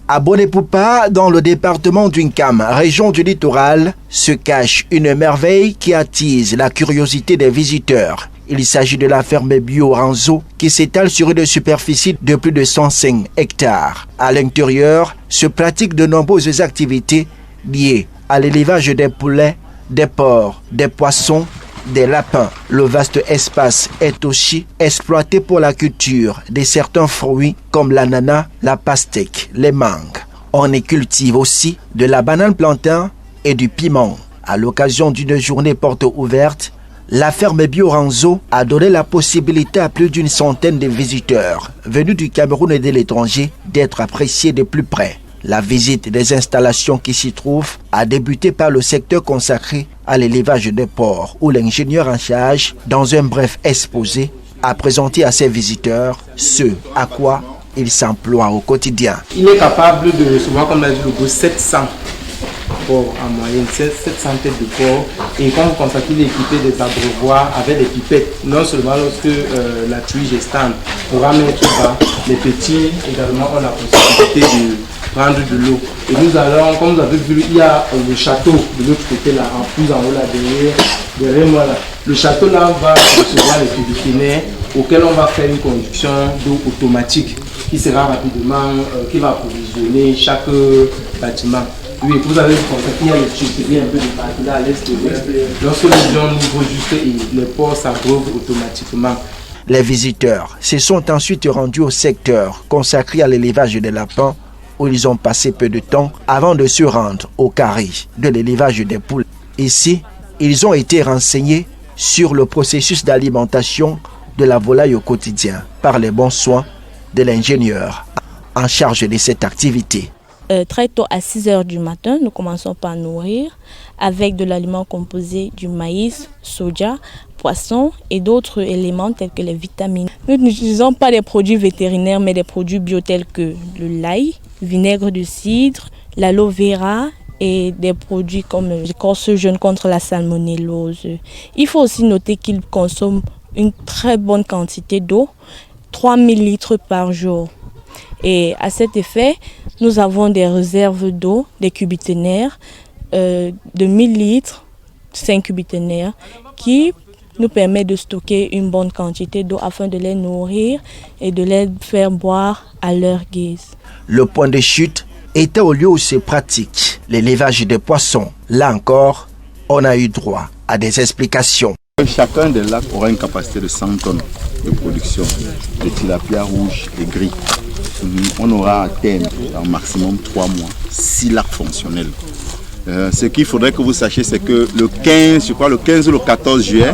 À Bonepoupa, dans le département d'Unkam, région du littoral, se cache une merveille qui attise la curiosité des visiteurs. Il s'agit de la ferme bio Ranzo qui s'étale sur une superficie de plus de 105 hectares. À l'intérieur, se pratiquent de nombreuses activités liées à l'élevage des poulets, des porcs, des poissons, des lapins. Le vaste espace est aussi exploité pour la culture de certains fruits comme l'ananas, la pastèque, les mangues. On y cultive aussi de la banane plantain et du piment. À l'occasion d'une journée porte ouverte, la ferme bio Ranzo a donné la possibilité à plus d'une centaine de visiteurs venus du Cameroun et de l'étranger d'être appréciés de plus près. La visite des installations qui s'y trouvent a débuté par le secteur consacré à l'élevage des porcs où l'ingénieur en charge, dans un bref exposé, a présenté à ses visiteurs ce à quoi il s'emploie au quotidien. Il est capable de recevoir, comme l'a dit le go, 700 porcs en moyenne, 700 têtes de porc. Et quand vous constatez, il est équipé des abreuvoirs avec des pipettes. Non seulement lorsque la truie gestante pourra mettre bas, les petits également ont la possibilité de prendre de l'eau. Et nous allons, comme vous avez vu, il y a le château de l'autre côté là, en plus en haut là, derrière moi là. Le château là va recevoir les publicitaires auxquels on va faire une conduction d'eau automatique qui sera rapidement, qui va approvisionner chaque bâtiment. Oui, vous avez constaté qu'il y a le tuyau un peu de partout là à l'est de l'ouest. Lorsque les gens ouvrent juste et les ports s'abreuvent automatiquement. Les visiteurs se sont ensuite rendus au secteur consacré à l'élevage des lapins où ils ont passé peu de temps avant de se rendre au carré de l'élevage des poules. Ici, ils ont été renseignés sur le processus d'alimentation de la volaille au quotidien par les bons soins de l'ingénieur en charge de cette activité. Très tôt à 6 h du matin, nous commençons par nourrir avec de l'aliment composé du maïs, soja, poisson et d'autres éléments tels que les vitamines. Nous n'utilisons pas des produits vétérinaires mais des produits bio tels que le l'ail, vinaigre de cidre, l'aloe vera et des produits comme l'écorce jaune contre la salmonellose. Il faut aussi noter qu'ils consomment une très bonne quantité d'eau, 3000 litres par jour. Et à cet effet, nous avons des réserves d'eau, des cubiténaires de 1000 litres, 5 cubiténaires, qui nous permettent de stocker une bonne quantité d'eau afin de les nourrir et de les faire boire à leur guise. Le point de chute était au lieu où se pratique l'élevage des poissons. Là encore, on a eu droit à des explications. Chacun des lacs aura une capacité de 100 tonnes de production de tilapia rouge et gris. On aura à terme, en maximum 3 mois, 6 lacs fonctionnels. Ce qu'il faudrait que vous sachiez, c'est que le 15 ou le 14 juillet,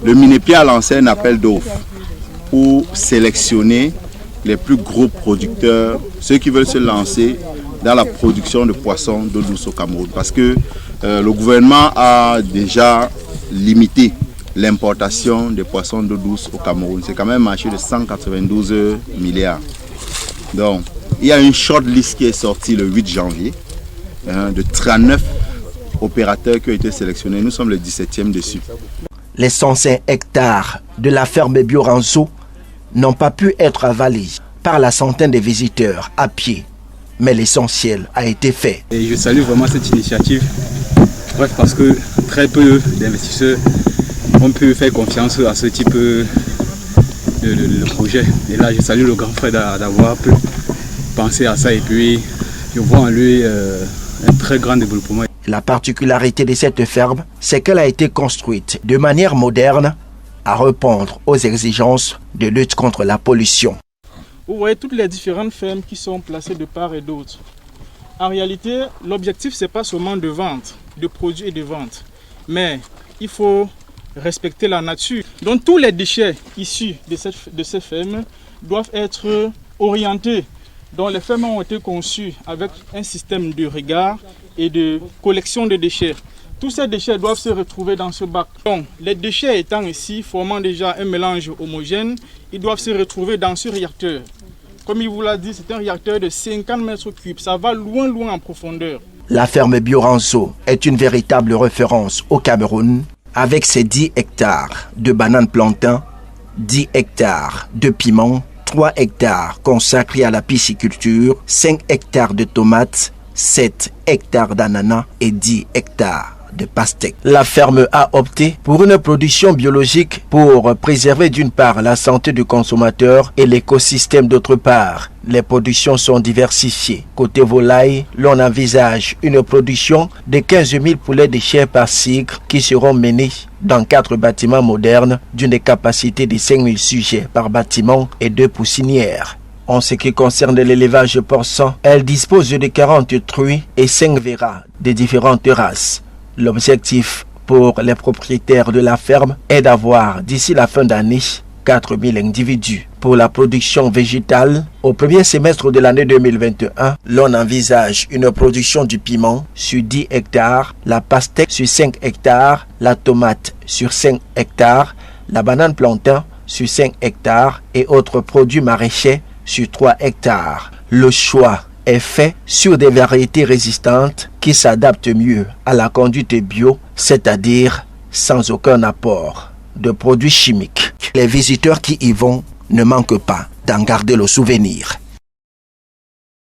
le Minepi a lancé un appel d'offres pour sélectionner les plus gros producteurs, ceux qui veulent se lancer dans la production de poissons d'eau douce au Cameroun. Parce que le gouvernement a déjà limité l'importation des poissons d'eau douce au Cameroun. C'est quand même un marché de 192 milliards. Donc, il y a une short list qui est sortie le 8 janvier de 39 opérateurs qui ont été sélectionnés. Nous sommes le 17e dessus. Les 105 hectares de la ferme bio Ranzo n'ont pas pu être avalés par la centaine de visiteurs à pied. Mais l'essentiel a été fait. Et je salue vraiment cette initiative. Bref, parce que très peu d'investisseurs ont pu faire confiance à ce type de projet. Et là, je salue le grand frère d'avoir pu penser à ça. Et puis, je vois en lui un très grand développement. La particularité de cette ferme, c'est qu'elle a été construite de manière moderne à répondre aux exigences de lutte contre la pollution. Vous voyez toutes les différentes fermes qui sont placées de part et d'autre. En réalité, l'objectif, ce n'est pas seulement de vente, de produits et de vente, mais il faut respecter la nature. Donc tous les déchets issus de ces fermes doivent être orientés. Donc les fermes ont été conçues avec un système de regard et de collection de déchets. Tous ces déchets doivent se retrouver dans ce bac. Donc les déchets étant ici, formant déjà un mélange homogène, ils doivent se retrouver dans ce réacteur. Comme il vous l'a dit, c'est un réacteur de 50 mètres cubes. Ça va loin, loin en profondeur. La ferme bio Ranzo est une véritable référence au Cameroun avec ses 10 hectares de bananes plantain, 10 hectares de piments, 3 hectares consacrés à la pisciculture, 5 hectares de tomates, 7 hectares d'ananas et 10 hectares de pastèques. La ferme a opté pour une production biologique pour préserver d'une part la santé du consommateur et l'écosystème d'autre part. Les productions sont diversifiées. Côté volaille, l'on envisage une production de 15 000 poulets de chair par cycle qui seront menés dans 4 bâtiments modernes d'une capacité de 5 000 sujets par bâtiment et 2 poussinières. En ce qui concerne l'élevage porcin, elle dispose de 40 truies et 5 veras de différentes races. L'objectif pour les propriétaires de la ferme est d'avoir d'ici la fin d'année 4 000 individus. Pour la production végétale, au premier semestre de l'année 2021, l'on envisage une production du piment sur 10 hectares, la pastèque sur 5 hectares, la tomate sur 5 hectares, la banane plantain sur 5 hectares et autres produits maraîchers sur 3 hectares. Le choix est fait sur des variétés résistantes qui s'adaptent mieux à la conduite bio, c'est-à-dire sans aucun apport de produits chimiques. Les visiteurs qui y vont ne manquent pas d'en garder le souvenir.